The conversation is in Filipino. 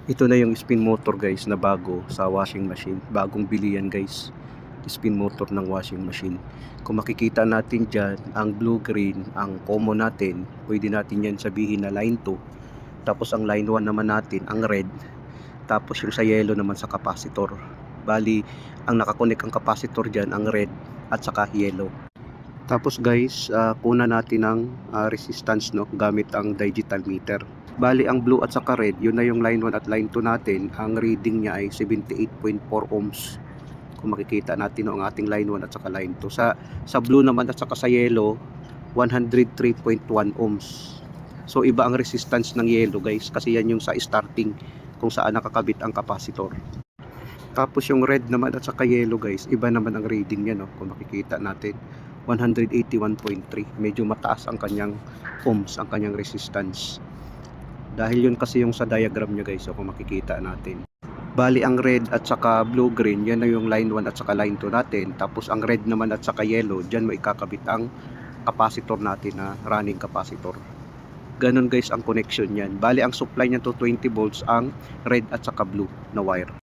Ito na yung spin motor guys na bago sa washing machine. Bagong bili yan guys. Spin motor ng washing machine. Kung makikita natin dyan, ang blue green, ang common natin, pwede natin yan sabihin na line 2. Tapos ang line 1 naman natin, ang red. Tapos yung sa yellow naman sa capacitor. Bali, ang nakakonek ang capacitor dyan, ang red at saka yellow. Tapos guys, kuna natin ang resistance no, gamit ang digital meter. Bali ang blue at saka red, yun na yung line 1 at line 2 natin. Ang reading niya ay 78.4 ohms. Kung makikita natin no, ang ating line 1 at saka line 2. Sa blue naman at saka sa yellow, 103.1 ohms. So iba ang resistance ng yellow guys, kasi yan yung sa starting kung saan nakakabit ang capacitor. Tapos yung red naman at saka yellow guys, iba naman ang reading niya no, kung makikita natin. 181.3, medyo mataas ang kanyang ohms, ang kanyang resistance. Dahil yun kasi yung sa diagram niya guys, so kung makikita natin. Bali ang red at saka blue green, yan na yung line 1 at saka line 2 natin. Tapos ang red naman at saka yellow, dyan mo ikakabit ang capacitor natin na running capacitor. Ganon guys ang connection yan. Bali ang supply niya to 20 volts ang red at saka blue na wire.